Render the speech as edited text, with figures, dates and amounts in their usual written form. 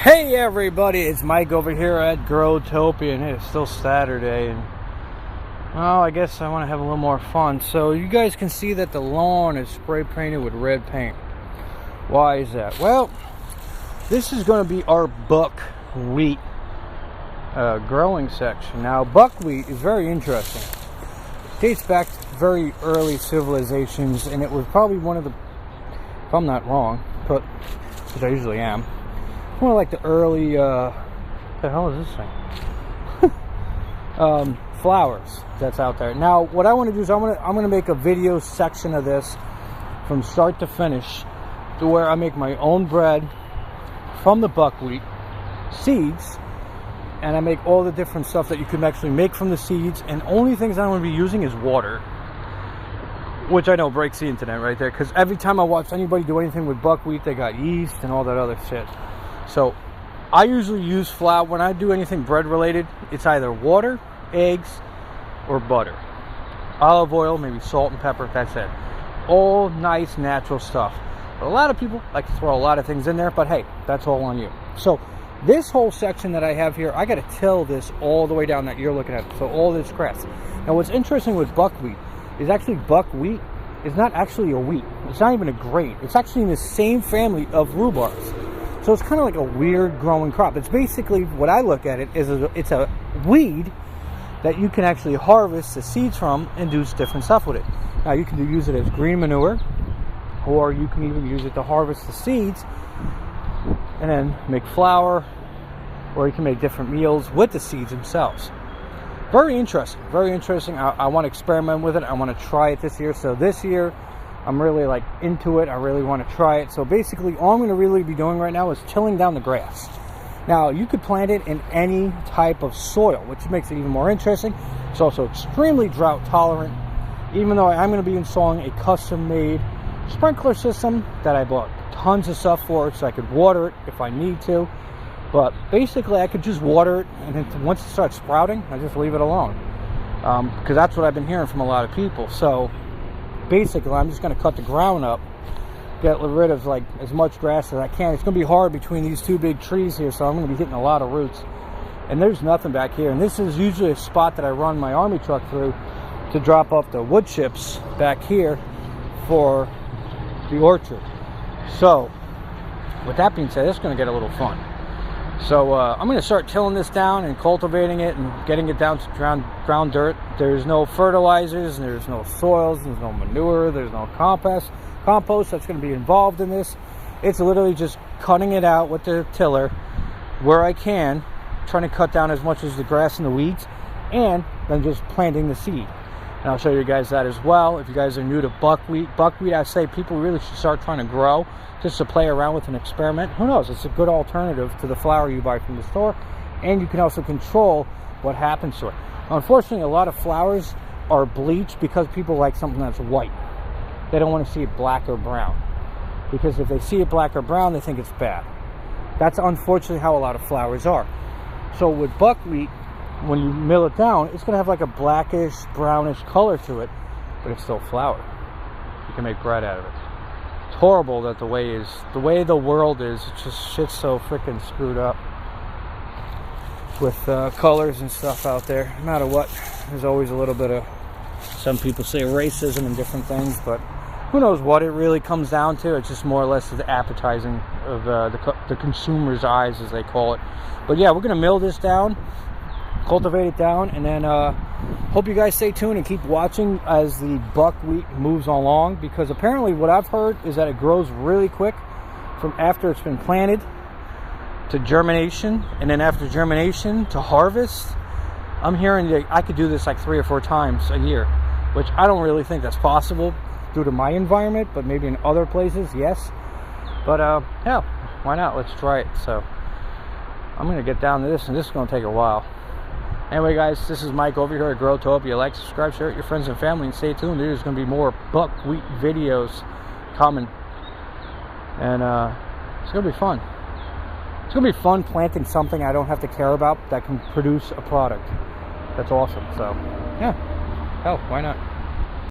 Hey everybody, it's Mike over here at Growtopia, and it's still Saturday, and well, I guess I want to have a little more fun. So you guys can see that the lawn is spray painted with red paint. Why is that? Well, this is going to be our buckwheat growing section. Now, buckwheat is very interesting. It dates back to very early civilizations, and it was probably one of the, if I'm not wrong, but which I usually am, more like the early, what the hell is this thing? Flowers that's out there. Now, what I want to do is I'm going to make a video section of this from start to finish, to where I make my own bread from the buckwheat seeds, and I make all the different stuff that you can actually make from the seeds. And only things I'm going to be using is water, which I know breaks the internet right there, because every time I watch anybody do anything with buckwheat, they got yeast and all that other shit. So I usually use flour. When I do anything bread related, it's either water, eggs, or butter. Olive oil, maybe salt and pepper, that's it. All nice natural stuff. But a lot of people like to throw a lot of things in there, but hey, that's all on you. So this whole section that I have here, I got to till this all the way down that you're looking at. So all this grass. Now what's interesting with buckwheat is actually buckwheat is not actually a wheat. It's not even a grain. It's actually in the same family of rhubarbs. So it's kind of like a weird growing crop. It's basically, what I look at it, is it's a weed that you can actually harvest the seeds from and do different stuff with it. Now you can use it as green manure, or you can even use it to harvest the seeds and then make flour, or you can make different meals with the seeds themselves. Very interesting, very interesting. I want to experiment with it. I want to try it this year. So this year I'm really like into it. I really want to try it. So basically all I'm going to really be doing right now is tilling down the grass. Now you could plant it in any type of soil, which makes it even more interesting. It's also extremely drought tolerant, even though I'm going to be installing a custom made sprinkler system that I bought tons of stuff for, so I could water it if I need to. But basically I could just water it, and then once it starts sprouting, I just leave it alone, because that's what I've been hearing from a lot of people. So basically I'm just going to cut the ground up, get rid of like as much grass as I can. It's going to be hard between these two big trees here, so I'm going to be hitting a lot of roots. And there's nothing back here, and this is usually a spot that I run my army truck through to drop off the wood chips back here for the orchard. So with that being said, it's going to get a little fun. So I'm going to start tilling this down and cultivating it and getting it down to ground dirt. There's no fertilizers, there's no soils, there's no manure, there's no compost that's going to be involved in this. It's literally just cutting it out with the tiller where I can, trying to cut down as much as the grass and the weeds, and then just planting the seed. And I'll show you guys that as well. If you guys are new to buckwheat, I say people really should start trying to grow just to play around with and experiment. Who knows? It's a good alternative to the flour you buy from the store, and you can also control what happens to it. Unfortunately, a lot of flours are bleached because people like something that's white. They don't want to see it black or brown, because if they see it black or brown, they think it's bad. That's unfortunately how a lot of flours are. So with buckwheat, when you mill it down, it's going to have like a blackish, brownish color to it, but it's still flour. You can make bread out of it. It's horrible that the way the world is, it's just shit's so freaking screwed up with colors and stuff out there. No matter what, there's always a little bit of, some people say racism and different things, but who knows what it really comes down to. It's just more or less the appetizing of the consumer's eyes, as they call it. But yeah, we're going to mill this down, cultivate it down, and then hope you guys stay tuned and keep watching as the buckwheat moves along, because apparently what I've heard is that it grows really quick from after it's been planted to germination, and then after germination to harvest. I'm hearing that I could do this like 3 or 4 times a year, which I don't really think that's possible due to my environment, but maybe in other places, yes. But yeah, why not? Let's try it. So I'm going to get down to this, and this is going to take a while. Anyway, guys, this is Mike over here at Growtopia. Like, subscribe, share it with your friends and family, and stay tuned. There's going to be more buckwheat videos coming, and it's going to be fun. It's going to be fun planting something I don't have to care about that can produce a product. That's awesome. So, yeah. Hell, why not?